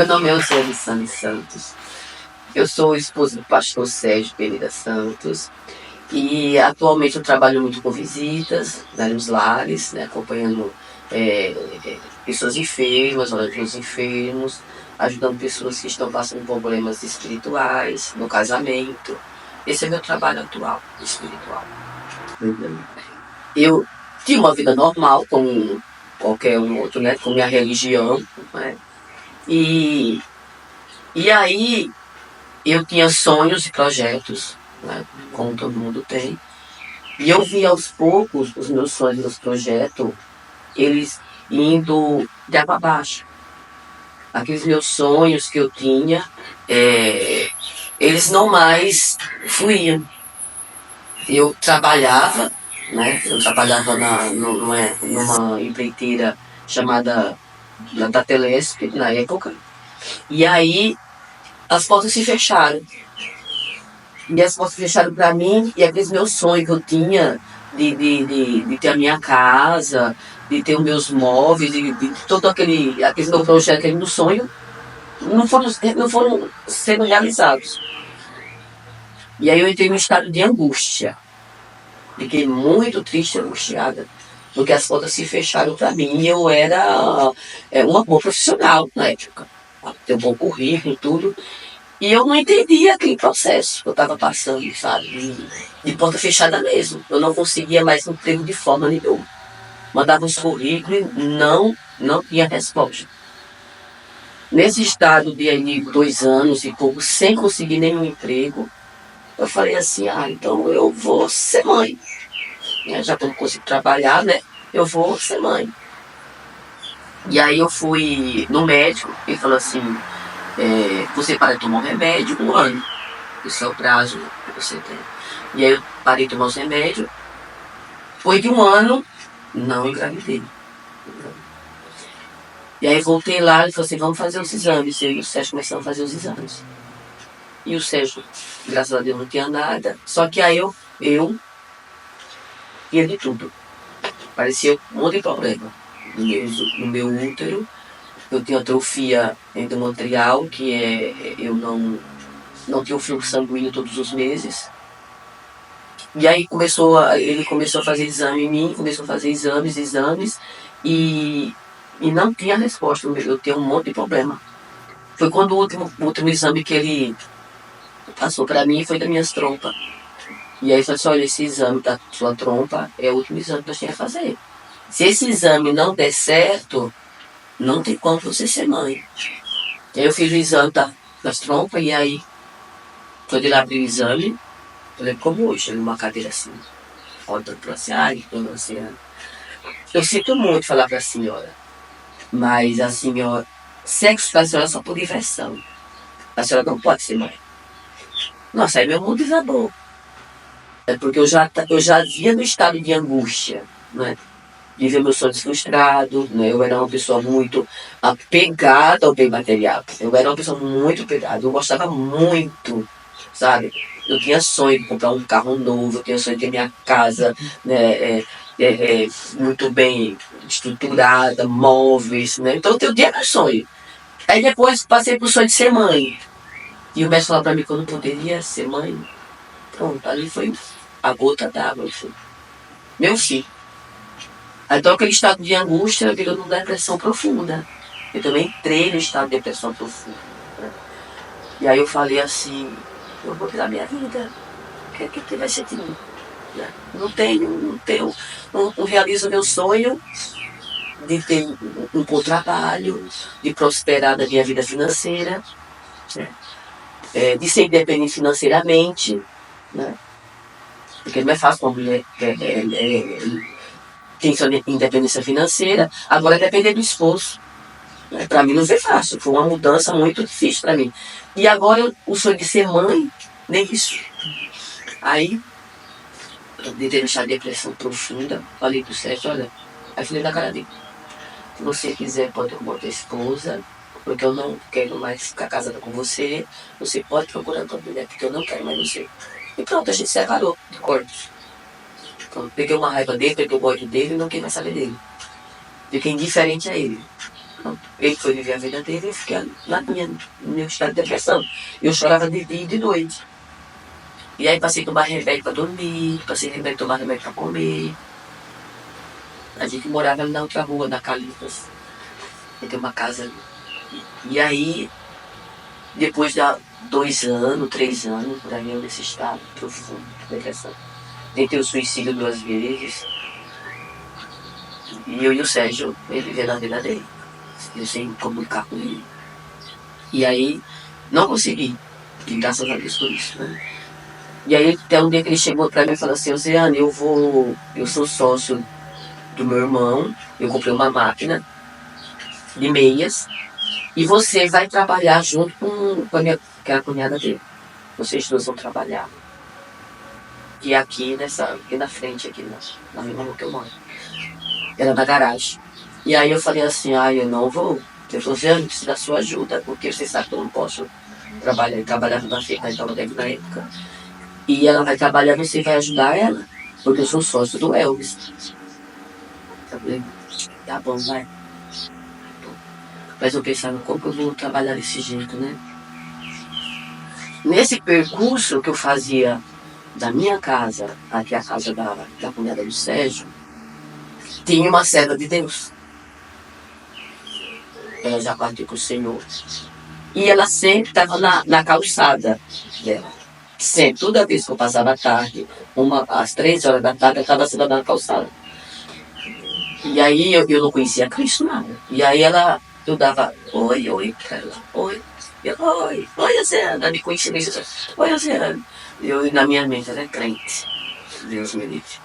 Meu nome é Eusébio Santos. Eu sou esposa do pastor Sérgio Pereira Santos e atualmente eu trabalho muito com visitas, né, nos lares, né, acompanhando pessoas enfermas, orando os enfermos, ajudando pessoas que estão passando problemas espirituais, no casamento. Esse é meu trabalho atual, espiritual. Eu tinha uma vida normal, como qualquer um outro, né, com minha religião, né, e aí eu tinha sonhos e projetos, né, como todo mundo tem. E eu vi aos poucos os meus sonhos e meus projetos, eles indo de água abaixo. Aqueles meus sonhos que eu tinha, eles não mais fluíam. Eu trabalhava, né? Eu trabalhava numa empreiteira chamada da Telesp, na época. E aí as portas se fecharam. E as portas fecharam para mim, e aqueles meus sonhos que eu tinha de ter a minha casa, de ter os meus móveis, de todo aquele meu projeto, aquele meu sonho, não foram sendo realizados. E aí eu entrei num estado de angústia. Fiquei muito triste e angustiada, porque as portas se fecharam para mim, e eu era uma boa profissional na época. Tenho um bom currículo e tudo. E eu não entendia aquele processo que eu estava passando, sabe? De porta fechada mesmo. Eu não conseguia mais emprego de forma nenhuma. Mandava os currículos e não tinha resposta. Nesse estado de aí, 2 anos e pouco, sem conseguir nenhum emprego, eu falei assim, então eu vou ser mãe. Já que eu não consigo trabalhar, né? Eu vou ser mãe. E aí eu fui no médico, ele falou assim, você para de tomar um remédio 1 ano. Esse é o prazo que você tem. E aí eu parei de tomar os remédios. Depois de 1 ano, não engravidei. E aí voltei lá e falei assim, vamos fazer os exames. Eu e o Sérgio começamos a fazer os exames. E o Sérgio, graças a Deus, não tinha nada. Só que aí eu tinha de tudo. Parecia um monte de problema. No meu útero, eu tinha atrofia endometrial, que eu não tinha o fluxo sanguíneo todos os meses. E aí ele começou a fazer exame em mim, começou a fazer exames, e não tinha resposta. Eu tinha um monte de problema. Foi quando o último exame que ele passou para mim foi das minhas trompas. E aí ele falou assim, olha, esse exame da sua trompa é o último exame que você tem que fazer. Se esse exame não der certo, não tem como você ser mãe. E aí eu fiz o exame das trompas, e aí, quando ele abriu o exame, eu lembro como hoje, numa cadeira assim, olhando para assim, eu sinto muito falar para a senhora, mas a senhora, sexo para a senhora é só por diversão. A senhora não pode ser mãe. Nossa, aí meu mundo desabou. Porque eu já via no estado de angústia, né? De ver meus sonhos frustrados, né? Eu era uma pessoa muito apegada ao bem material. Eu era uma pessoa muito apegada, eu gostava muito, sabe? Eu tinha sonho de comprar um carro novo, eu tinha sonho de ter minha casa, né, muito bem estruturada, móveis, né? Então eu tinha meu sonho. Aí depois passei pro sonho de ser mãe. E o mestre falou para mim que eu não poderia ser mãe. Pronto, ali foi a gota d'água, meu filho. Então aquele estado de angústia virou numa depressão profunda. Eu também entrei no estado de depressão profunda. Né? E aí eu falei assim, eu vou tirar minha vida. O que vai ser de mim? Né? Não realizo meu sonho de ter um bom trabalho, de prosperar na minha vida financeira, né? De ser independente financeiramente, né? Porque não é fácil uma mulher tem sua independência financeira, agora é depender do esposo. Né? Para mim não foi fácil, foi uma mudança muito difícil para mim. E agora o sonho de ser mãe, nem isso. Aí, de ter deixado depressão profunda, falei pro Sérgio, olha, aí falei na cara dele, se você quiser pode arrumar outra esposa, porque eu não quero mais ficar casada com você, você pode procurar outra mulher, porque eu não quero mais você. E pronto, a gente se separou de corpos. Então, peguei uma raiva dele, peguei o ódio dele e não queria mais saber dele. Fiquei indiferente a ele. Ele foi viver a vida dele e eu fiquei no meu estado de depressão. Eu chorava de dia e de noite. E aí passei a tomar remédio para dormir, passei a tomar remédio para comer. A gente morava na outra rua, na Calipas. Tem uma casa ali. E aí, depois de 2 anos, 3 anos, por aí eu nesse estado profundo de depressão. Tentei o suicídio 2 vezes. E eu e o Sérgio, ele vivendo a vida dele. Eu sem comunicar com ele. E aí, não consegui. E graças a Deus por isso, né? E aí, até um dia que ele chegou pra mim e falou assim, Oceano, eu sou sócio do meu irmão, eu comprei uma máquina de meias, e você vai trabalhar junto com a minha, que é a cunhada dele. Vocês dois vão trabalhar. E aqui na frente, aqui na mesma rua que eu moro. Era na garagem. E aí eu falei assim, eu não vou. Ele falou assim, eu preciso da sua ajuda, porque você sabe que eu não posso trabalhar. Ele trabalhava na feira, então na época. E ela vai trabalhar, você vai ajudar ela, porque eu sou sócio do Elvis. Eu falei, tá bom, vai. Mas eu pensava, como que eu vou trabalhar desse jeito, né? Nesse percurso que eu fazia da minha casa até a casa da cunhada do Sérgio, tinha uma serva de Deus. Ela já partiu com o Senhor. E ela sempre estava na calçada dela. Sempre, toda vez que eu passava a tarde, às 3 horas da tarde, eu estava sentada na calçada. E aí eu não conhecia Cristo nada. E aí eu dava oi pra ela, oi. Oi, Oceana, me conhecia mesmo. Oi, Oceana. Eu, na minha mente, era crente. Deus me livre.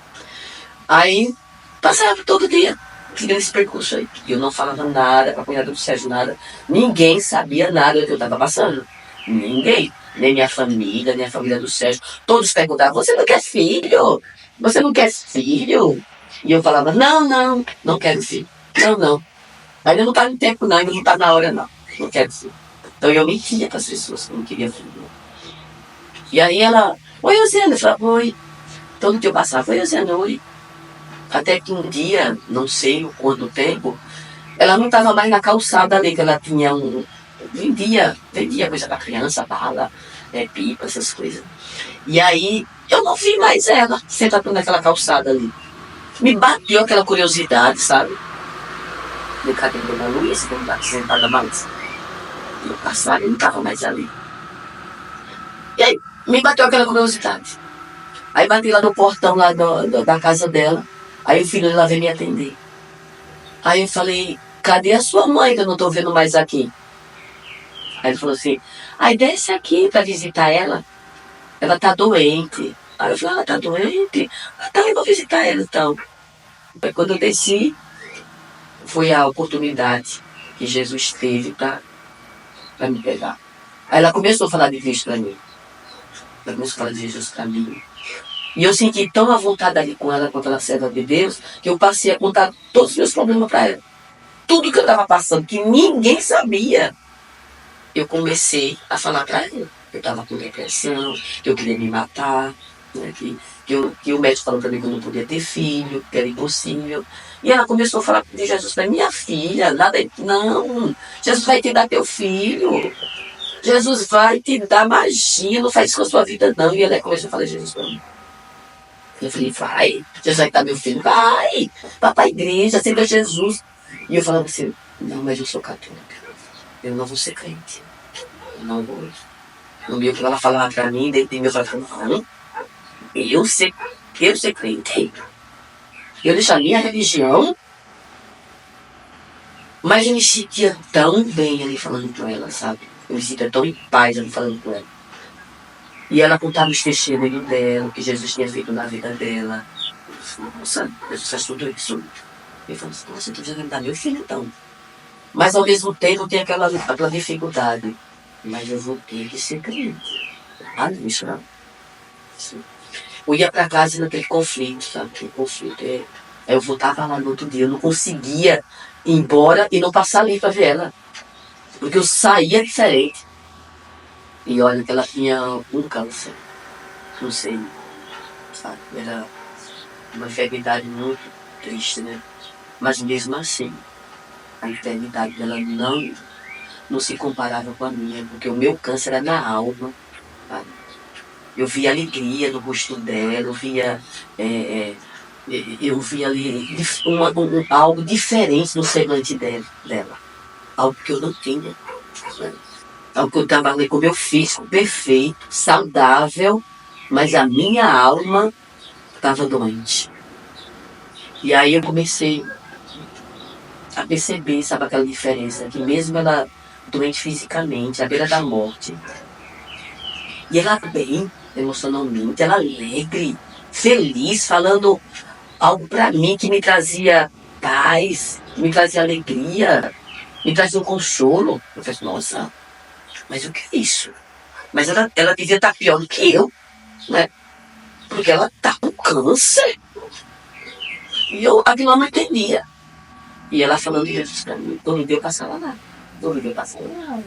Aí, passava todo dia, fazendo esse percurso aí. E eu não falava nada pra cunhada do Sérgio, nada. Ninguém sabia nada do que eu estava passando. Ninguém. Nem minha família, nem a família do Sérgio. Todos perguntavam, você não quer filho? Você não quer filho? E eu falava, não quero filho. Não. Ainda não está no tempo não, ainda não está na hora não. Não quero filho. Então eu mentia para as pessoas que eu não queria filho. E aí ela, oi, Oceana. Eu falava, oi. Todo dia eu passava, oi, Oceana, oi. Até que um dia, não sei o quanto tempo, ela não estava mais na calçada ali, que ela tinha vendia coisa para criança, bala, pipa, essas coisas. E aí, eu não vi mais ela sentada naquela calçada ali. Me bateu aquela curiosidade, sabe? De cadê a Dona Luísa, que não está sentada mais? E eu passava e não estava mais ali. E aí, me bateu aquela curiosidade. Aí bati lá no portão lá da casa dela. Aí o filho dela veio me atender. Aí eu falei, cadê a sua mãe que eu não estou vendo mais aqui? Aí ele falou assim, desce aqui para visitar ela. Ela tá doente. Aí eu falei, ela tá doente? Tá, eu vou visitar ela então. Aí quando eu desci, foi a oportunidade que Jesus teve para me pegar. Aí ela começou a falar de Cristo para mim. Ela começou a falar de Jesus para mim. E eu senti tão à vontade ali com ela, com aquela serva de Deus, que eu passei a contar todos os meus problemas para ela. Tudo que eu estava passando, que ninguém sabia. Eu comecei a falar para ela. Eu estava com depressão, que eu queria me matar, né, que o médico falou para mim que eu não podia ter filho, que era impossível. E ela começou a falar de Jesus para minha filha, não, Jesus vai te dar teu filho, Jesus vai te dar magia, não faz isso com a sua vida não. E ela começou a falar de Jesus para mim. Eu falei, vai, Jesus vai te dar meu filho, vai pra igreja, aceita Jesus. E eu falava assim, não, mas eu sou católica, eu não vou ser crente, eu não vou. No meio que ela falava pra mim, dentro de mim eu falava, não, eu ser crente. Eu deixo a minha religião, mas eu me sentia tão bem ali falando com ela, sabe? Eu me sentia tão em paz ali falando com ela. E ela contava os testemunhos dela, o que Jesus tinha feito na vida dela. Eu falei, nossa, Jesus faz tudo isso. Eu falei, nossa, então já vai me dar meu filho então. Mas ao mesmo tempo tem aquela dificuldade. Mas eu vou ter que ser crente. Isso não. Eu ia pra casa naquele conflito, sabe? Aquele conflito. Aí eu voltava lá no outro dia, eu não conseguia ir embora e não passar ali pra ver ela. Porque eu saía diferente. E olha que ela tinha um câncer. Não sei, sabe? Era uma enfermidade muito triste, né? Mas mesmo assim, A enfermidade dela não se comparava com a minha, porque o meu câncer era na alma, sabe? Eu via alegria no rosto dela, eu via ali algo diferente no semblante dela. Algo que eu não tinha. Né? Algo que eu estava ali com o meu físico perfeito, saudável, mas a minha alma estava doente. E aí eu comecei a perceber, sabe, aquela diferença, que mesmo ela doente fisicamente, à beira da morte, e ela bem emocionalmente, ela alegre, feliz, falando algo para mim que me trazia paz, me trazia alegria, me trazia um consolo. Eu falei, nossa, mas o que é isso? Mas ela devia estar pior do que eu, né? Porque ela tá com câncer. E aquilo eu não entendia. E ela falando de Jesus pra mim, todo dia eu passava lá. Todo dia eu passava lá.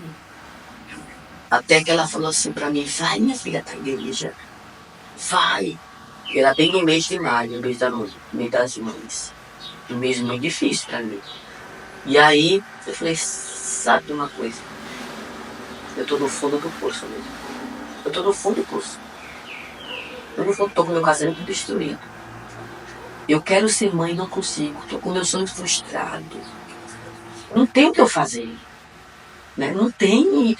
Até que ela falou assim pra mim, vai minha filha pra igreja. Vai. E era bem no mês de maio, mês das mães. Um mês muito difícil pra mim. E aí, eu falei, sabe uma coisa? Eu tô no fundo do poço mesmo. Eu tô no fundo do poço. Eu não tô com meu casamento destruído. Eu quero ser mãe e não consigo. Tô com meu sonho frustrado. Não tem o que eu fazer. Né? Não tem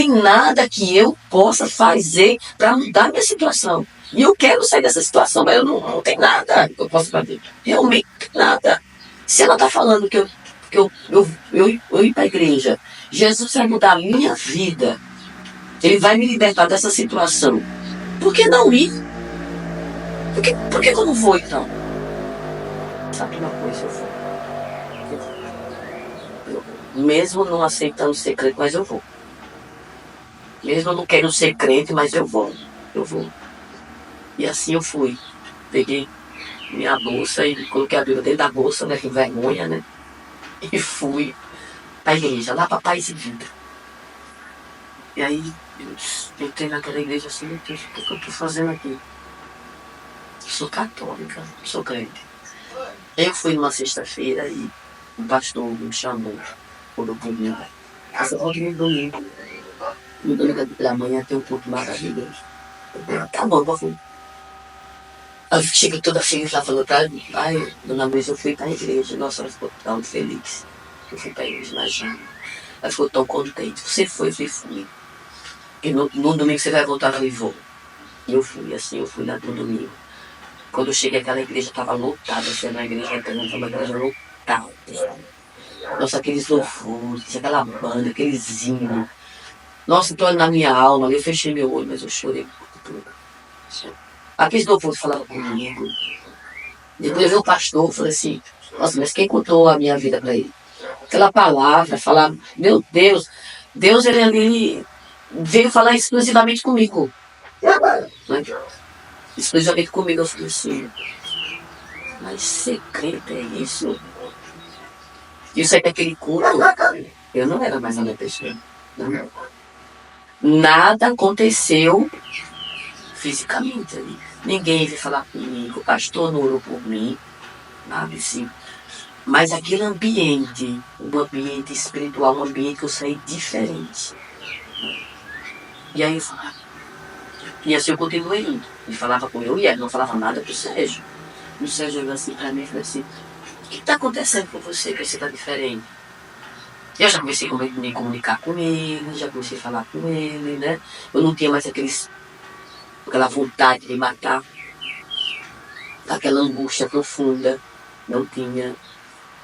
nada que eu possa fazer para mudar minha situação. E eu quero sair dessa situação, mas eu não tenho nada que eu possa fazer. Realmente nada. Se ela está falando que eu ir para a igreja, Jesus vai mudar a minha vida, Ele vai me libertar dessa situação, por que não ir? Por que eu não vou então? Sabe uma coisa, eu vou. Mesmo não aceitando ser crente, mas eu vou. Mesmo eu não quero ser crente, mas eu vou. Eu vou. E assim eu fui. Peguei minha bolsa e coloquei a Bíblia dentro da bolsa, né? Que vergonha, né? E fui pra igreja, lá pra Paz e Vida. E aí, eu entrei naquela igreja assim, meu Deus, o que eu tô fazendo aqui? Eu sou católica, sou crente. Eu fui numa sexta-feira e o pastor me chamou por domingo. Essa volta no domingo. No domingo da manhã tem um culto maravilhoso. Tá bom, eu fui. Aí eu cheguei toda feliz lá, falou pra mim, ai, dona Luísa, eu fui pra igreja. Nossa, ela ficou tão feliz. Eu fui pra igreja, imagina. Ela ficou tão contente. Você foi, eu fui. E no domingo você vai voltar, eu vou. E eu fui, assim, eu fui lá no domingo. Quando eu cheguei, aquela igreja estava lotada, assim, na igreja grande, uma igreja lotada. Nossa, aqueles louvores, aquela banda, aqueles hinos. Nossa, então na minha alma, eu fechei meu olho, mas eu chorei por tudo. Aqueles louvores falavam comigo. Depois eu o pastor, falei assim, nossa, mas quem contou a minha vida para ele? Aquela palavra, falava, meu Deus, Deus ele ali veio falar exclusivamente comigo. Né? Exclusivamente comigo, eu falei assim, mas secreto é isso? Eu saí daquele culto, eu não era mais a minha pessoa. Não. Nada aconteceu fisicamente ali. Ninguém veio falar comigo, o pastor não orou por mim, nada assim. Mas aquele ambiente, um ambiente espiritual, um ambiente que eu saí diferente. E aí eu falava, e assim eu continuei indo. Ele falava com eu e ele não falava nada pro Sérgio. O Sérgio olhou assim pra mim e falou assim, o que está acontecendo com você que você está diferente? Eu já comecei a me comunicar com ele, já comecei a falar com ele, né? Eu não tinha mais aquela vontade de matar, aquela angústia profunda, não tinha.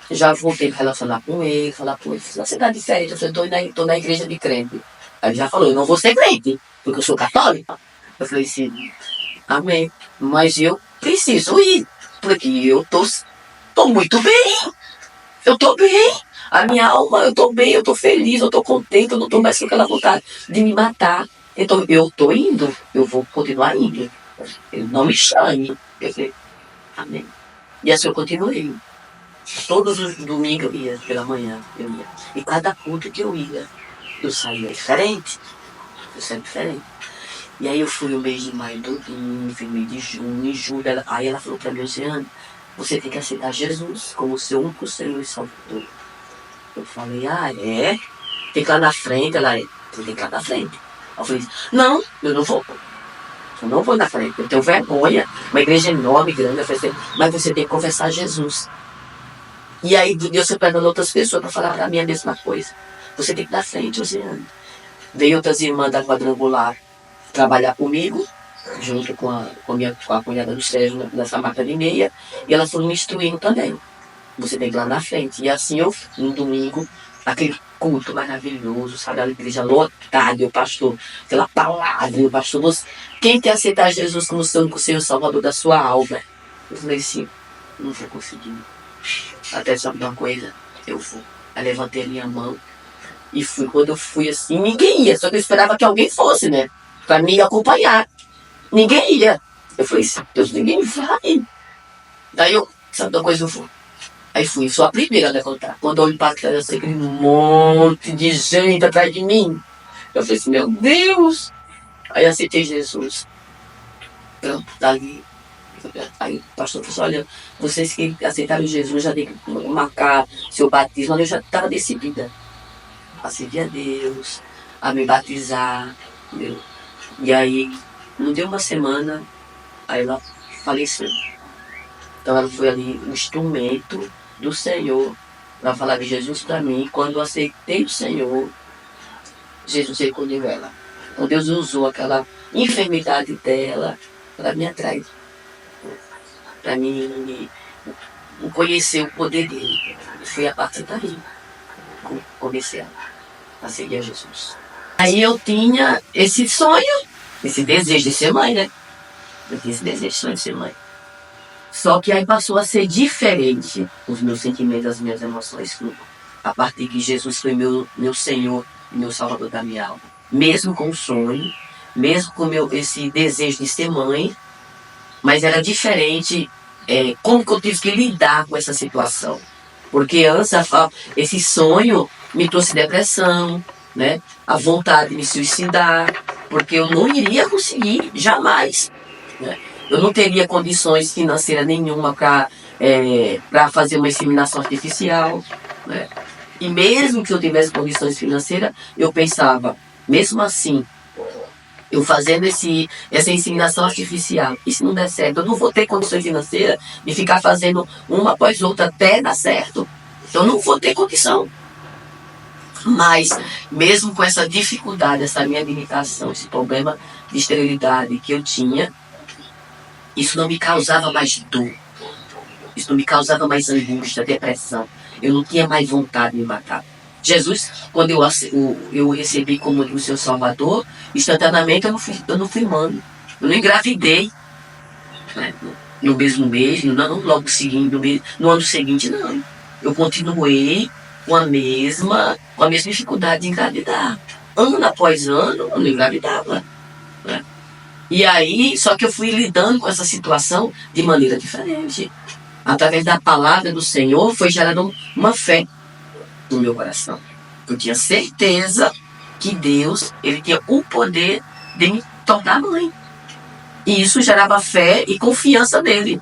Já voltei a relacionar com ele, falar com ele, você está diferente, eu falei, tô na igreja de crente. Aí ele já falou, eu não vou ser crente, porque eu sou católica. Eu falei assim, amém, mas eu preciso ir, porque eu tô muito bem, eu tô bem. A minha alma, eu tô bem, eu tô feliz, eu tô contente, eu não tô mais com aquela vontade de me matar. Então eu tô indo, eu vou continuar indo. Ele não me chame. Eu falei, amém. E assim eu continuei. Todos os domingos eu ia, pela manhã, eu ia. E cada culto que eu ia, eu saía diferente. Eu saía diferente. E aí eu fui o mês de maio todinho, fui o mês de junho, em julho. Aí ela falou pra mim, Luciana, você tem que aceitar Jesus como seu único Senhor e Salvador. Eu falei, é? Tem que ir lá na frente. Ela, você tem que ir lá na frente. Eu falei, não, eu não vou. Eu não vou na frente, eu tenho vergonha. Uma igreja enorme, grande. Eu falei, mas você tem que confessar Jesus. E aí Deus se pegando outras pessoas para falar para mim a mesma coisa. Você tem que ir na frente, Josiane. Veio outras irmãs da quadrangular trabalhar comigo, junto com a cunhada do Sérgio, nessa marca de meia, e elas foram me instruindo também. Você tem que ir lá na frente. E assim eu, no domingo, aquele culto maravilhoso, sabe? A igreja lotada, o pastor, aquela palavra, o pastor, você, quem quer aceitar Jesus como Senhor Salvador da sua alma? Eu falei assim, não vou conseguir. Até sabe de uma coisa? Eu vou. Aí levantei a minha mão e fui. Quando eu fui assim, ninguém ia, só que eu esperava que alguém fosse, né? Pra me acompanhar. Ninguém ia. Eu falei assim, Deus, ninguém vai. Daí eu, sabe de uma coisa? Eu vou. Aí fui, sou a primeira a levantar. Quando eu olho para trás, eu sei aquele monte de gente atrás de mim. Eu falei assim, meu Deus! Aí aceitei Jesus. Pronto, dali. Aí o pastor falou assim, olha, vocês que aceitaram Jesus já tem que marcar seu batismo. Eu já estava decidida a servir a Deus, a me batizar. Entendeu? E aí, não deu uma semana, aí ela faleceu. Então ela foi ali um instrumento do Senhor para falar de Jesus para mim. Quando eu aceitei o Senhor, Jesus recolheu ela. Então Deus usou aquela enfermidade dela para me atrair, para mim conhecer o poder dele. E foi a partir daí que comecei a seguir a Jesus. Aí eu tinha esse sonho, esse desejo de ser mãe, né? Eu tinha esse desejo de ser mãe. Só que aí passou a ser diferente os meus sentimentos, as minhas emoções, a partir que Jesus foi meu Senhor e meu Salvador da minha alma. Mesmo com o sonho, mesmo com esse desejo de ser mãe, mas era diferente como que eu tive que lidar com essa situação. Porque antes esse sonho me trouxe depressão, né? A vontade de me suicidar, porque eu não iria conseguir, jamais, né? Eu não teria condições financeiras nenhuma para fazer uma inseminação artificial, né? E mesmo que eu tivesse condições financeiras, eu pensava, mesmo assim, eu fazendo essa inseminação artificial, e se não der certo, eu não vou ter condições financeiras de ficar fazendo uma após outra até dar certo. Então eu não vou ter condição. Mas, mesmo com essa dificuldade, essa minha limitação, esse problema de esterilidade que eu tinha, isso não me causava mais dor. Isso não me causava mais angústia, depressão. Eu não tinha mais vontade de me matar. Jesus, quando eu recebi como o seu Salvador, instantaneamente eu não fui mãe. Eu não engravidei. Né? No mesmo mês, não logo seguinte, no ano seguinte, não. Eu continuei com a mesma dificuldade de engravidar. Ano após ano, eu não engravidava. Né? E aí, só que eu fui lidando com essa situação de maneira diferente. Através da palavra do Senhor, foi gerando uma fé no meu coração. Eu tinha certeza que Deus, ele tinha o poder de me tornar mãe. E isso gerava fé e confiança nele.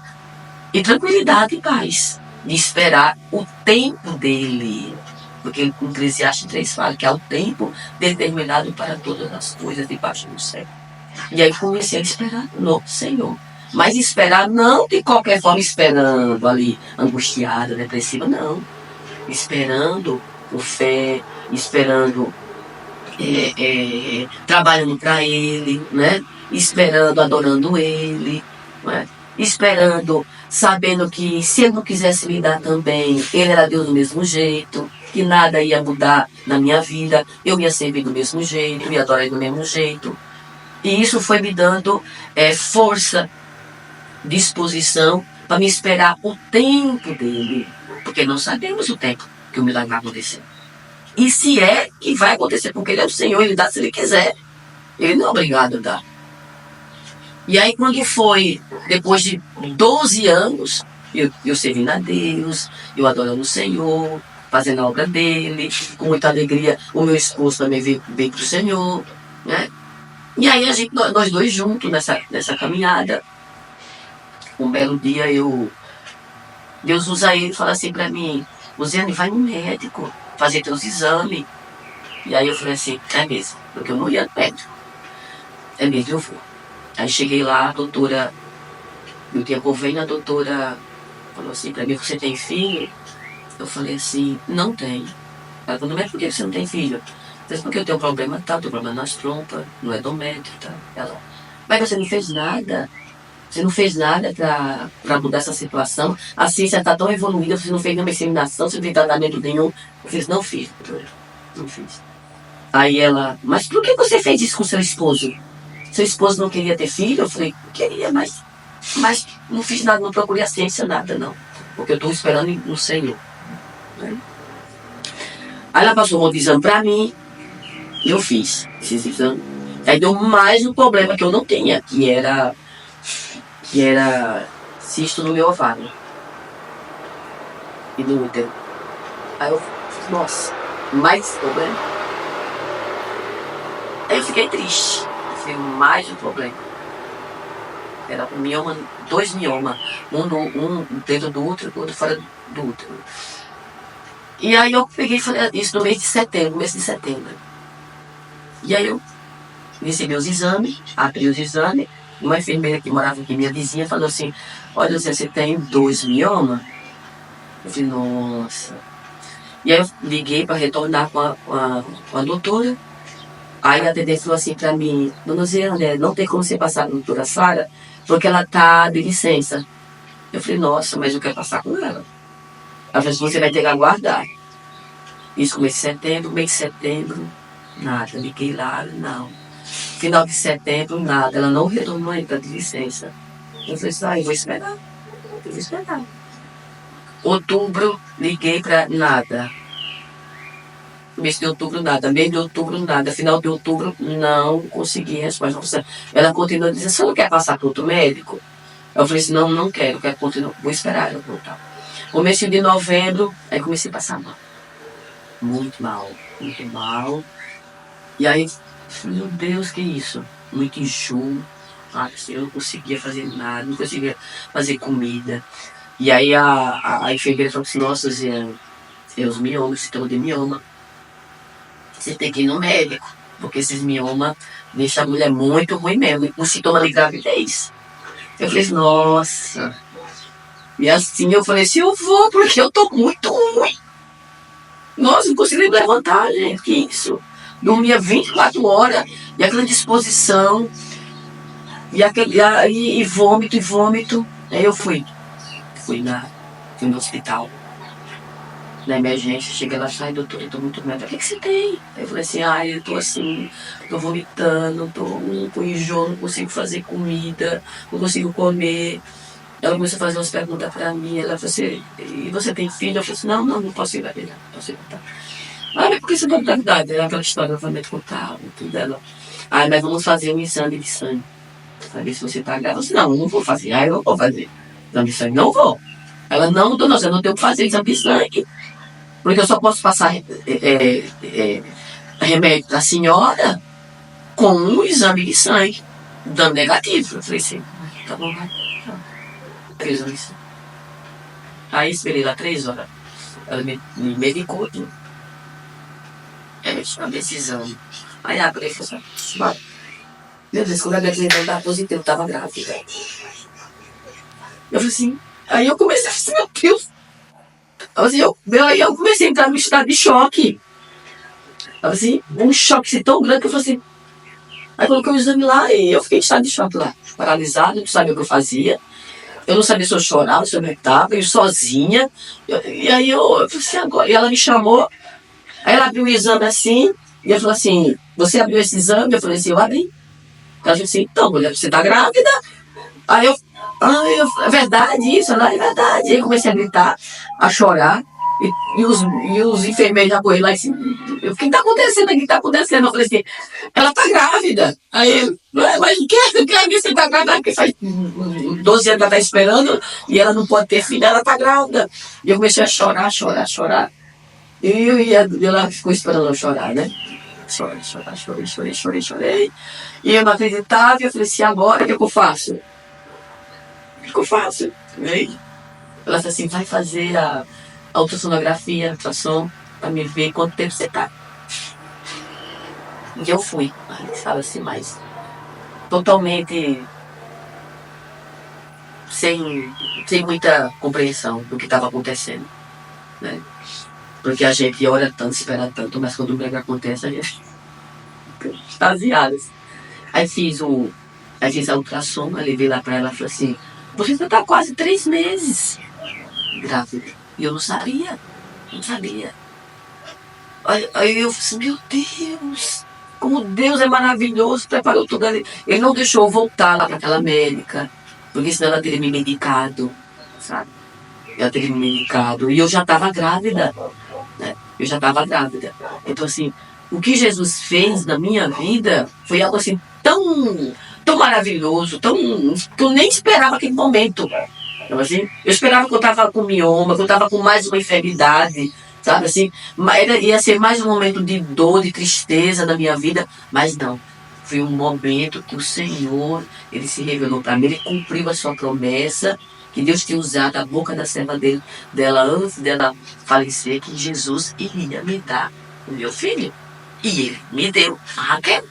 E tranquilidade e paz. De esperar o tempo dele. Porque em Eclesiastes 3 fala que há o tempo determinado para todas as coisas debaixo do céu. E aí comecei a esperar no Senhor. Mas esperar não de qualquer forma, esperando ali, angustiada, depressiva, não. Esperando com fé, esperando trabalhando para Ele, né? Esperando, adorando Ele, né? Esperando, sabendo que se Ele não quisesse me dar também, Ele era Deus do mesmo jeito, que nada ia mudar na minha vida, eu ia servir do mesmo jeito, ia adorar Ele do mesmo jeito. E isso foi me dando força, disposição para me esperar o tempo dele, porque não sabemos o tempo que o milagre vai acontecer. E se é que vai acontecer, porque ele é o Senhor, ele dá se ele quiser. Ele não é obrigado a dar. E aí quando foi, depois de 12 anos, eu servindo a Deus, eu adorando o Senhor, fazendo a obra dele, com muita alegria, o meu esposo também veio para o Senhor, né? E aí nós dois juntos nessa caminhada. Um belo dia Deus usa ele e fala assim para mim, Luziane, vai no médico. fazer teus exames. E aí eu falei assim, é mesmo, porque eu não ia no médico. É mesmo, eu vou. Aí cheguei lá, a doutora, eu tinha convênio, a doutora falou assim pra mim, você tem filho? Eu falei assim, não tenho. Ela falou, mas por que você não tem filho? Eu falei, porque eu tenho um problema tal, tenho um problema nas trompas, no endométrio e tal. Ela, mas você não fez nada? Você não fez nada pra mudar essa situação? A ciência está tão evoluída, você não fez nenhuma inseminação, você não fez tratamento nenhum. Eu fiz, não fiz, doutora, não fiz. Aí ela, mas por que você fez isso com seu esposo? Seu esposo não queria ter filho? Eu falei, queria, mas não fiz nada, não procurei a ciência, nada, não. Porque eu estou esperando no Senhor. Né? Aí ela passou um monte de exame pra mim, e eu fiz esses exames. Aí deu mais um problema que eu não tinha, que era cisto no meu ovário e no útero. Aí eu fiz, nossa, mais problema. Aí eu fiquei triste. Foi mais um problema. Era um mioma, 2 miomas. Um dentro do útero e outro fora do útero. E aí eu peguei e falei isso no mês de setembro, E aí eu recebi os exames, abri os exames. Uma enfermeira que morava aqui, minha vizinha, falou assim, olha, você tem 2 miomas? Eu falei, nossa. E aí eu liguei para retornar com a doutora. Aí a atendente falou assim pra mim, dona Zélia, não tem como você passar com a doutora Sara, porque ela tá de licença. Eu falei, nossa, mas eu quero passar com ela. Ela falou assim, você vai ter que aguardar. Isso mês de setembro, nada. Liguei lá, não. Final de setembro, nada. Ela não retornou ainda de licença. Eu falei assim, eu vou esperar. Outubro, liguei pra nada. Mês de outubro, nada. Mês de outubro, nada. Final de outubro, não consegui resposta. Ela continuou dizendo, você não quer passar para outro médico? Eu falei assim, não quero continuar. Vou esperar ela voltar. Começo de novembro, aí comecei a passar mal. Muito mal. E aí, meu Deus, que isso? Muito enxugo. Assim, eu não conseguia fazer nada, não conseguia fazer comida. E aí a enfermeira falou assim, nossa, Zé, os miomas, você tem de mioma. Você tem que ir no médico, porque esses miomas deixam a mulher muito ruim mesmo, com sintoma de gravidez. Eu falei assim, nossa. E assim eu falei assim, eu vou, porque eu tô muito ruim. Nossa, não consigo nem levantar, gente, que isso? Dormia 24 horas, e aquela disposição, e vômito. Aí eu fui no hospital. Na emergência, cheguei lá, sai, doutor, eu tô muito mal. O que você tem? Aí eu falei assim, eu tô assim, tô vomitando, tô com enjoo, não consigo fazer comida, não consigo comer. Ela começou a fazer umas perguntas pra mim, ela falou assim, e você tem filho? Eu falei assim, não posso engravidar, não posso engravidar. Mas por que você não pode engravidar? Era aquela história, eu falei, contar, tudo dela. Mas vamos fazer um exame de sangue, pra ver se você tá grávida. Eu disse, não vou fazer. Eu não vou fazer exame de sangue, não vou. Ela, não, dona, eu não tenho que fazer exame de sangue. Porque eu só posso passar remédio para a senhora com um exame de sangue, dando negativo. Eu falei assim, tá bom, vai. Fez um exame. Aí esperei lá 3 horas. Ela me medicou tudo. Chama desse exame. Aí abri e falei assim, meu Deus, quando a minha cliente estava positiva, eu estava grávida. Eu falei assim, aí eu comecei a falar, meu Deus. Assim, eu comecei a entrar no estado de choque. Assim, um choque tão grande que eu falei assim. Aí coloquei o exame lá e eu fiquei em estado de choque lá. Paralisado, não sabia o que eu fazia. Eu não sabia se eu chorava, se eu estava, eu sozinha. E aí eu falei assim, agora. E ela me chamou. Aí ela abriu o exame assim. E eu falei assim, você abriu esse exame? Eu falei assim, eu abri. Ela disse assim, então, mulher, você está grávida? Aí eu, é verdade isso? Ela, é verdade. Aí eu comecei a gritar, a chorar. E os enfermeiros já correram lá e assim, o que está acontecendo aqui? O que está acontecendo? Eu falei assim, ela está grávida. Aí ele, mas o que? Eu quero ver se você está grávida, porque faz 12 anos que ela está esperando e ela não pode ter filho, ela está grávida. E eu comecei a chorar. E ela ficou esperando eu chorar, né? Chorei. E eu não acreditava, e eu falei assim, agora o que eu faço? O que eu faço? Aí ela falou assim, vai fazer a ultrassonografia, ultrassom. para me ver quanto tempo você tá. E eu fui, sabe assim, mas totalmente sem muita compreensão do que estava acontecendo, né? Porque a gente ora tanto, espera tanto, mas quando o milagre acontece, a gente fica extasiado. Aí fiz a ultrassom, eu levei lá para ela e falei assim, você já tá quase 3 meses grávida. E eu não sabia. Aí eu falei assim, meu Deus, como Deus é maravilhoso, preparou tudo ali. Ele não deixou eu voltar lá para aquela médica, porque senão ela teria me medicado, sabe? Ela teria me medicado. E eu já estava grávida, né? Eu já estava grávida. Então, assim, o que Jesus fez na minha vida foi algo assim tão maravilhoso, que eu nem esperava aquele momento. Então, assim, eu esperava que eu estava com mioma, que eu estava com mais uma enfermidade, sabe assim? Ia ser mais um momento de dor, de tristeza na minha vida, mas não. Foi um momento que o Senhor, Ele se revelou para mim, Ele cumpriu a sua promessa, que Deus tinha usado a boca da serva dela antes dela falecer, que Jesus iria me dar o meu filho. E Ele me deu a Raquel.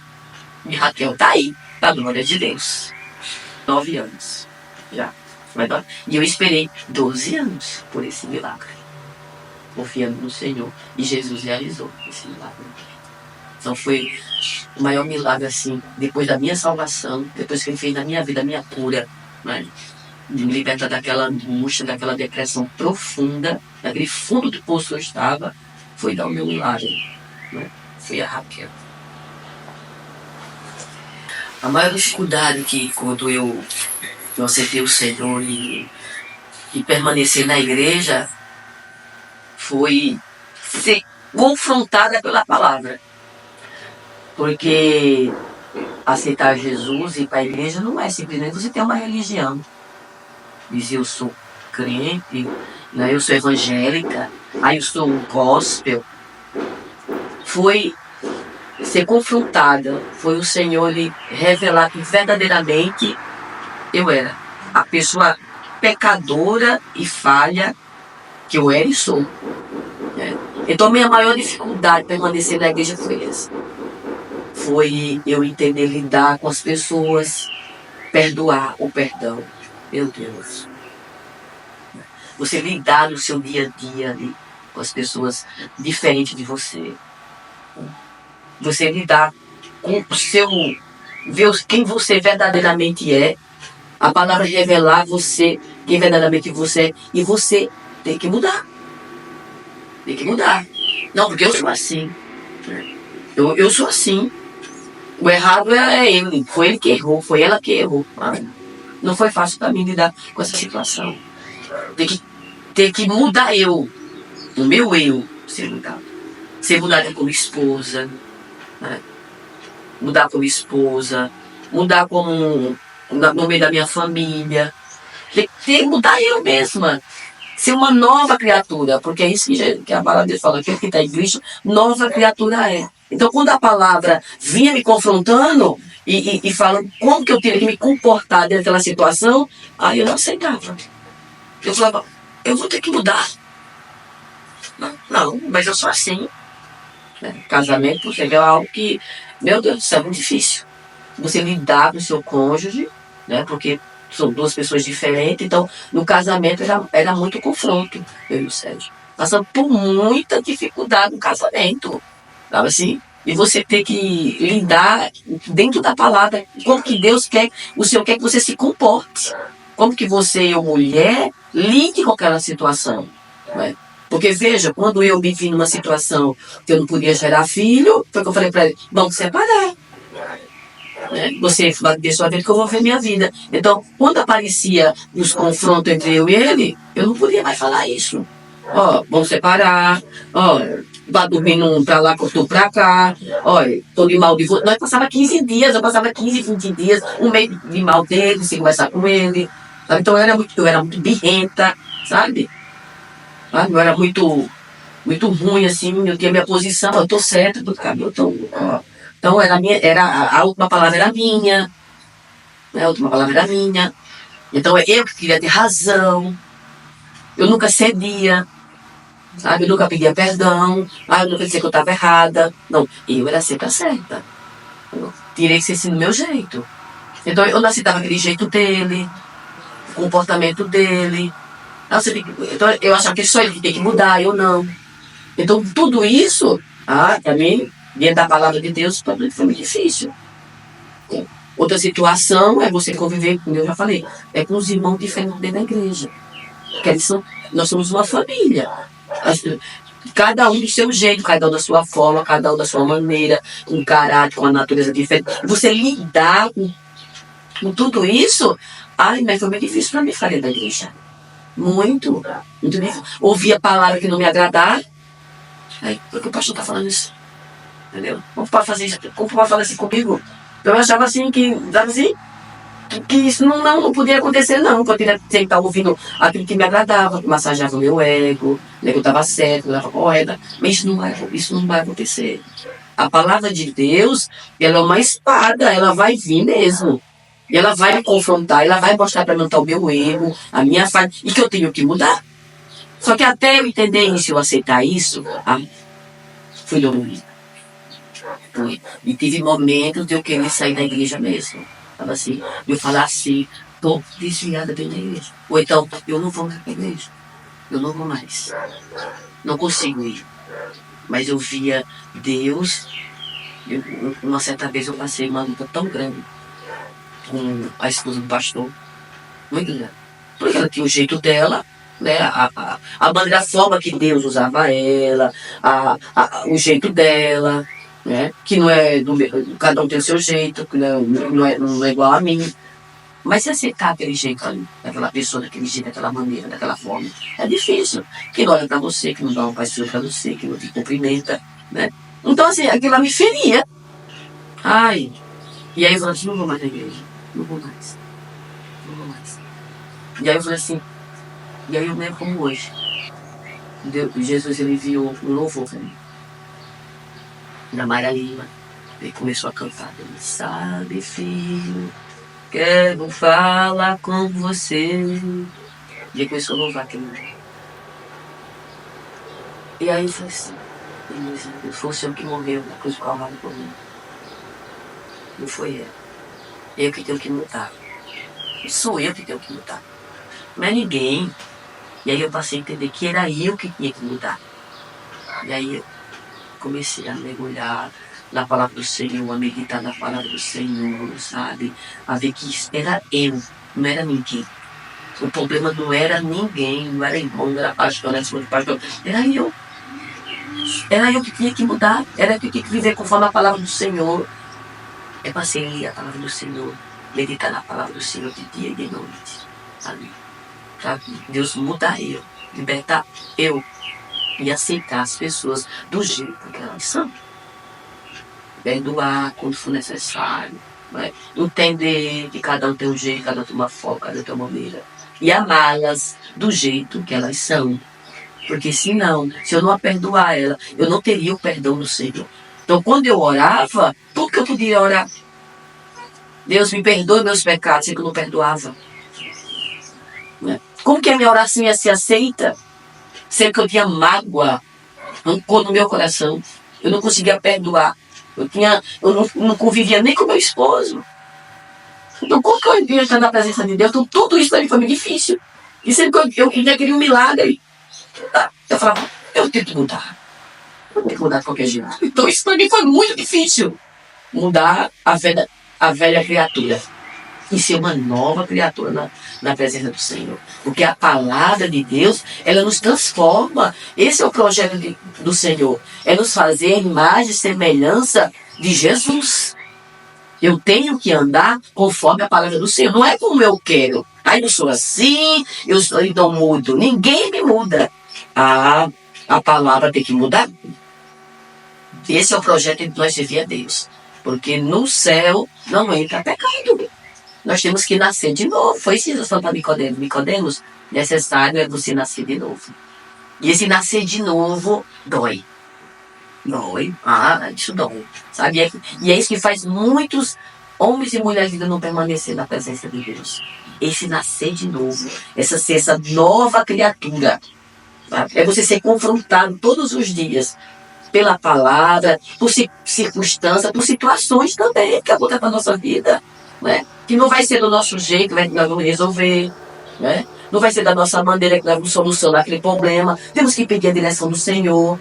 E Raquel está aí, para a glória de Deus. 9 anos já. E eu esperei 12 anos por esse milagre, confiando no Senhor. E Jesus realizou esse milagre. Então foi o maior milagre, assim, depois da minha salvação, depois que Ele fez na minha vida, a minha cura, né? De me libertar daquela angústia, daquela depressão profunda, daquele fundo do poço que eu estava, foi dar o meu milagre, né? Foi a Raquel. A maior dificuldade que quando eu aceitei o Senhor e permanecer na igreja foi ser confrontada pela palavra. Porque aceitar Jesus e ir para a igreja não é simplesmente você ter uma religião. Dizer eu sou crente, né? Eu sou evangélica, aí eu sou um gospel. Foi ser confrontada, foi o Senhor lhe revelar que verdadeiramente eu era a pessoa pecadora e falha que eu era e sou. Né? Então, minha maior dificuldade para permanecer na igreja foi essa. Foi eu entender lidar com as pessoas, perdoar o perdão. Meu Deus. Você lidar no seu dia a dia ali, com as pessoas diferentes de você. Você lidar com o seu... ver quem você verdadeiramente é. A palavra revelar você, quem verdadeiramente você é. E você tem que mudar. Tem que mudar. Não, porque eu sou assim. Eu sou assim. O errado é ele. Foi ele que errou. Foi ela que errou. Não foi fácil para mim lidar com essa situação. Tem que mudar eu. O meu eu ser mudado. Ser mudada como esposa. Né? Mudar como esposa. Mudar como... no meio da minha família. Tem que mudar eu mesma. Ser uma nova criatura. Porque é isso que a palavra de Deus fala. Aquele que está em Cristo, nova criatura é. Então, quando a palavra vinha me confrontando e falando como que eu tinha que me comportar dentro daquela situação, aí eu não aceitava. Eu falava, eu vou ter que mudar. Não, mas eu sou assim. Casamento, você vê algo que, meu Deus do céu, é muito difícil. Você lidar com o seu cônjuge, né? Porque são duas pessoas diferentes, então no casamento era muito confronto, eu e o Sérgio. Passando por muita dificuldade no casamento, sabe assim? E você ter que lidar dentro da palavra, como que Deus quer, o Senhor quer que você se comporte. Como que você, ou mulher, lide com aquela situação. Né? Porque veja, quando eu me vi numa situação que eu não podia gerar filho, foi que eu falei para ele, vamos separar. Né? Você deixa eu ver que eu vou ver minha vida. Então, quando aparecia os confrontos entre eu e ele, eu não podia mais falar isso. Ó, vamos separar, ó, vai dormindo um pra lá, cortou pra cá, ó, tô de mal de você. Nós passava 15 dias, eu passava 15, 20 dias, um mês de mal dele, sem conversar com ele. Sabe? Então eu era muito birrenta, sabe? Eu era muito ruim, assim, eu tinha minha posição, eu tô certa, do cabelo, ó. Então a última palavra era minha, né? A última palavra era minha. Então eu que queria ter razão, eu nunca cedia. Sabe? Eu nunca pedia perdão. Eu nunca dizia que eu estava errada. Não, eu era sempre a certa. Eu tirei que ser assim do meu jeito. Então eu não aceitava aquele jeito dele, o comportamento dele. Então eu achava que só ele tem que mudar, eu não. Então tudo isso, para mim, dentro da palavra de Deus, para mim foi muito difícil. Outra situação é você conviver, como eu já falei, com os irmãos diferentes dentro da igreja. Porque nós somos uma família. Cada um do seu jeito, cada um da sua forma, cada um da sua maneira, com um caráter, com uma natureza diferente. Você lidar com tudo isso, mas foi muito difícil para mim ficar dentro da igreja. Muito difícil. Ouvir a palavra que não me agradar. Por que o pastor está falando isso? Entendeu? Como pode fazer isso? Como pode falar assim comigo? Eu achava assim que isso não podia acontecer, não. Eu tinha que estar ouvindo aquilo que me agradava, que massageava o meu ego, que eu estava certo, que eu estava correta. Mas isso não vai acontecer. A palavra de Deus, ela é uma espada, ela vai vir mesmo. E ela vai me confrontar, ela vai mostrar para mim o meu erro, a minha falha, e que eu tenho que mudar. Só que até eu entender isso, eu aceitar isso, fui dolorido. E tive momentos de eu querer sair da igreja mesmo. Tava assim, de eu falar assim, tô desviada da igreja. Ou então, eu não vou mais para a igreja. Eu não vou mais. Não consigo ir. Mas eu via Deus. Uma certa vez eu passei uma luta tão grande com a esposa do pastor. Muito grande. Porque ela tinha o jeito dela, né? A maneira, a forma que Deus usava ela, o jeito dela. Né? Que não é cada um tem o seu jeito, que não é igual a mim. Mas se aceitar aquele jeito ali, daquela pessoa, daquele jeito, daquela maneira, daquela forma, é difícil. Que não olha pra você, que não dá um passeio pra você, que não te cumprimenta, né? Então, assim, aquilo me feria. E aí eu falei assim, não vou mais na igreja. Não vou mais. E aí eu falei assim, e aí eu lembro como hoje. Jesus, ele enviou um louvor pra mim. Da Mayra Lima. Ele começou a cantar. Ele sabe, filho, quero falar com você. E ele começou a louvar aquele momento. E aí eu falei assim, foi o Senhor que morreu na cruz do Calvário por mim. Não foi ele. Eu que tenho que mudar. Sou eu que tenho que mudar. Não é ninguém. E aí eu passei a entender que era eu que tinha que mudar. E aí eu comecei a mergulhar na palavra do Senhor, a meditar na palavra do Senhor, sabe? A ver que era eu, não era ninguém. O problema não era ninguém, não era irmão, não era pastor, não era esposa de pastor, era eu. Era eu que tinha que mudar, era eu que tinha que viver conforme a palavra do Senhor. Eu passei a ler a palavra do Senhor, meditar na palavra do Senhor de dia e de noite, sabe? Pra Deus mudar eu, libertar eu. E aceitar as pessoas do jeito que elas são. Perdoar quando for necessário. Né? Entender que cada um tem um jeito, cada um tem uma forma, cada um tem uma maneira. E amá-las do jeito que elas são. Porque senão, se eu não a perdoar ela, eu não teria o perdão do Senhor. Então quando eu orava, tudo que eu podia orar. Deus me perdoe meus pecados, sei que eu não perdoava. Né? Como que a minha oração ia ser aceita? Sendo que eu tinha mágoa, rancor no meu coração. Eu não conseguia perdoar. Eu não convivia nem com meu esposo. Então, como que eu ia estar na presença de Deus? Então, tudo isso para mim foi muito difícil. E sempre que eu queria um milagre, eu falava, eu tenho que mudar. Eu tenho que mudar de qualquer jeito. Então, isso para mim foi muito difícil. Mudar a velha criatura. E ser uma nova criatura na presença do Senhor. Porque a palavra de Deus, ela nos transforma. Esse é o projeto do Senhor. É nos fazer a imagem e semelhança de Jesus. Eu tenho que andar conforme a palavra do Senhor. Não é como eu quero. Eu sou assim, então mudo. Ninguém me muda. A palavra tem que mudar. Esse é o projeto de nós servir a Deus. Porque no céu não entra pecado. Nós temos que nascer de novo. Foi isso que Jesus falou para Nicodemos. Nicodemos, necessário é você nascer de novo. E esse nascer de novo dói. Dói. Isso dói. Sabe? E é isso que faz muitos homens e mulheres ainda não permanecer na presença de Deus. Esse nascer de novo. Essa nova criatura. Sabe? É você ser confrontado todos os dias pela palavra, por circunstâncias, por situações também que acontecem na nossa vida, né? Que não vai ser do nosso jeito, né, que nós vamos resolver, né? Não vai ser da nossa maneira que nós vamos solucionar aquele problema. Temos que pedir a direção do Senhor,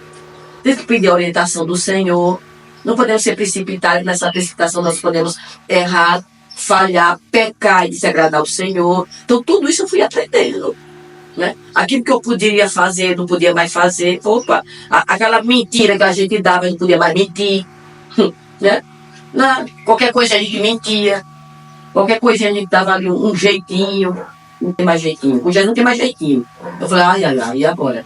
temos que pedir a orientação do Senhor. Não podemos ser precipitados. Nessa precipitação nós podemos errar, falhar, pecar e desagradar o Senhor. Então tudo isso eu fui aprendendo, né? Aquilo que eu poderia fazer, não podia mais fazer. Opa, aquela mentira que a gente dava, eu não podia mais mentir. Né? Qualquer coisa a gente mentia. Qualquer coisa a gente dava ali um jeitinho. Não tem mais jeitinho. Hoje não tem mais jeitinho. Eu falei, ai, e agora?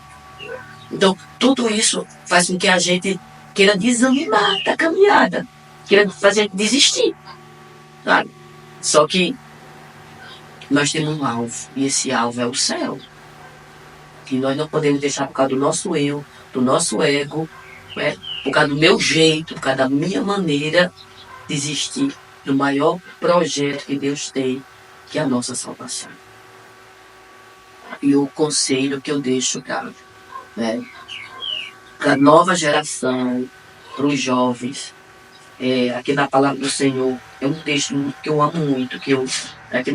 Então, tudo isso faz com que a gente queira desanimar da caminhada. Queira fazer a gente desistir. Sabe? Só que nós temos um alvo. E esse alvo é o céu. Que nós não podemos deixar por causa do nosso eu, do nosso ego, né? Por causa do meu jeito, por causa da minha maneira, desistir do maior projeto que Deus tem, que é a nossa salvação. E o conselho que eu deixo para a nova geração, para os jovens, aqui na palavra do Senhor, é um texto que eu amo muito, que eu, aqui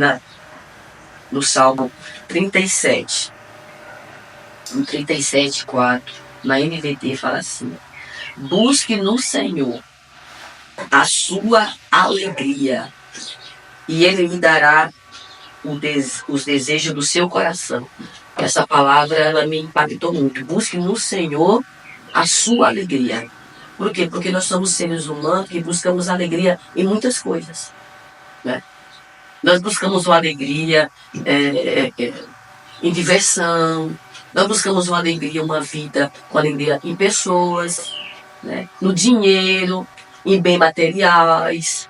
no Salmo 37, no 37:4, na NVT fala assim: busque no Senhor a sua alegria, e Ele lhe dará os desejos do seu coração. Essa palavra, ela me impactou muito. Busque no Senhor a sua alegria. Por quê? Porque nós somos seres humanos que buscamos alegria em muitas coisas, né? Nós buscamos uma alegria em diversão. Nós buscamos uma alegria, uma vida com alegria em pessoas, né? No dinheiro, em bens materiais.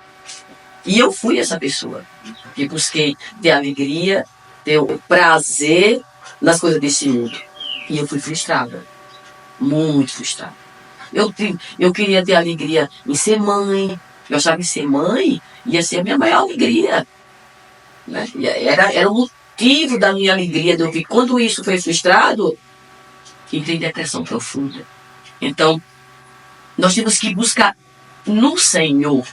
E eu fui essa pessoa que busquei ter alegria, ter o prazer nas coisas desse mundo. E eu fui frustrada, muito frustrada. Eu queria ter alegria em ser mãe. Eu achava que ser mãe ia ser a minha maior alegria, né? Era o motivo da minha alegria de eu ver. Quando isso foi frustrado, entrei em depressão profunda. Então, nós temos que buscar no Senhor,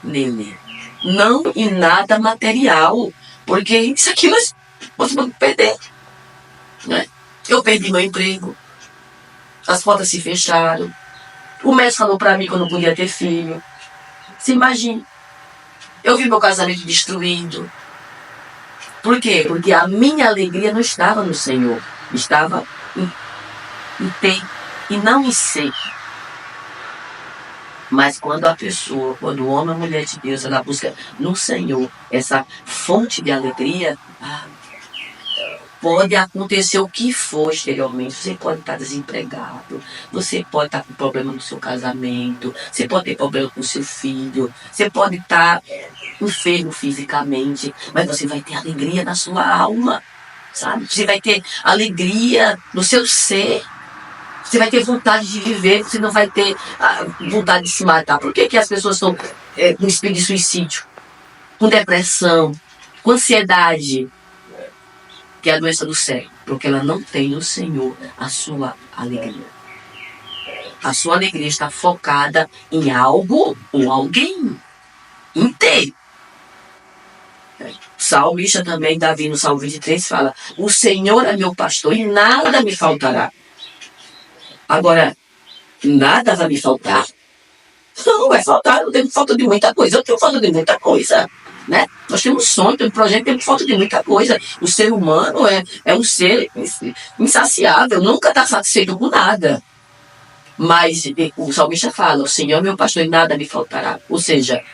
nele, não em nada material, porque isso aqui nós vamos perder, né? Eu perdi meu emprego, as portas se fecharam, o médico falou para mim que eu não podia ter filho. Você imagina, eu vi meu casamento destruído. Por quê? Porque a minha alegria não estava no Senhor, estava em ter e não em ser. Mas quando a pessoa, quando o homem ou a mulher de Deus, ela busca no Senhor essa fonte de alegria, pode acontecer o que for exteriormente. Você pode estar desempregado, você pode estar com problema no seu casamento, você pode ter problema com o seu filho, você pode estar enfermo fisicamente, mas você vai ter alegria na sua alma, sabe? Você vai ter alegria no seu ser. Você vai ter vontade de viver, você não vai ter vontade de se matar. Por que as pessoas estão com espírito de suicídio, com depressão, com ansiedade, que é a doença do cérebro? Porque ela não tem no Senhor a sua alegria. A sua alegria está focada em algo ou alguém inteiro. O salmista também, Davi, no Salmo 23, fala: o Senhor é meu pastor e nada me faltará. Agora, nada vai me faltar? Não vai faltar, eu tenho falta de muita coisa. Eu tenho falta de muita coisa, né? Nós temos sonho, temos projeto, temos falta de muita coisa. O ser humano é um ser insaciável, nunca está satisfeito com nada. Mas o salmista fala: o Senhor é meu pastor e nada me faltará. Ou seja,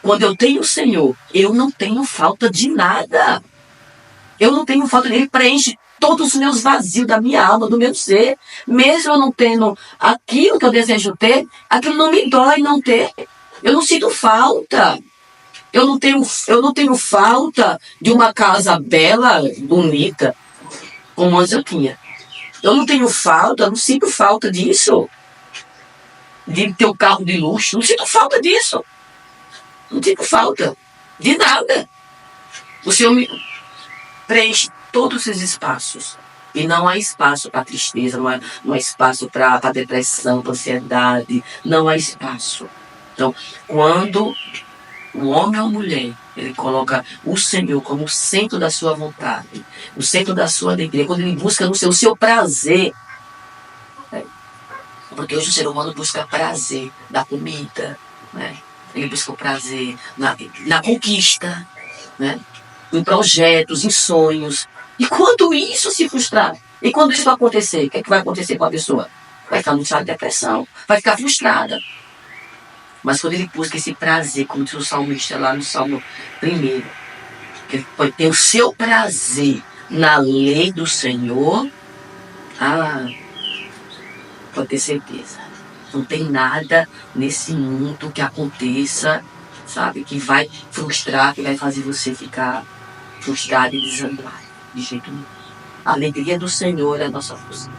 quando eu tenho o Senhor, eu não tenho falta de nada. Eu não tenho falta dele, preenche todos os meus vazios da minha alma, do meu ser. Mesmo eu não tendo aquilo que eu desejo ter, aquilo não me dói não ter. Eu não sinto falta. Eu não tenho falta de uma casa bela, bonita, como antes eu tinha. Eu não tenho falta, não sinto falta disso. De ter um carro de luxo, não sinto falta disso. Não sinto falta de nada. O Senhor me preenche todos esses espaços. E não há espaço para tristeza, não há espaço para depressão, para ansiedade, não há espaço. Então, quando o homem ou a mulher, ele coloca o Senhor como o centro da sua vontade, o centro da sua alegria, quando ele busca no seu prazer, porque hoje o ser humano busca prazer na comida, né? Ele busca o prazer na conquista, né? Em projetos, em sonhos. E quando isso se frustrar, e quando isso acontecer, o que, é que vai acontecer com a pessoa? Vai ficar no estado de depressão, vai ficar frustrada. Mas quando ele busca esse prazer, como diz o salmista lá no Salmo 1, que ele pode ter o seu prazer na lei do Senhor, pode ter certeza. Não tem nada nesse mundo que aconteça, sabe, que vai frustrar, que vai fazer você ficar frustrado e desanimado. De jeito nenhum. A alegria do Senhor é a nossa força.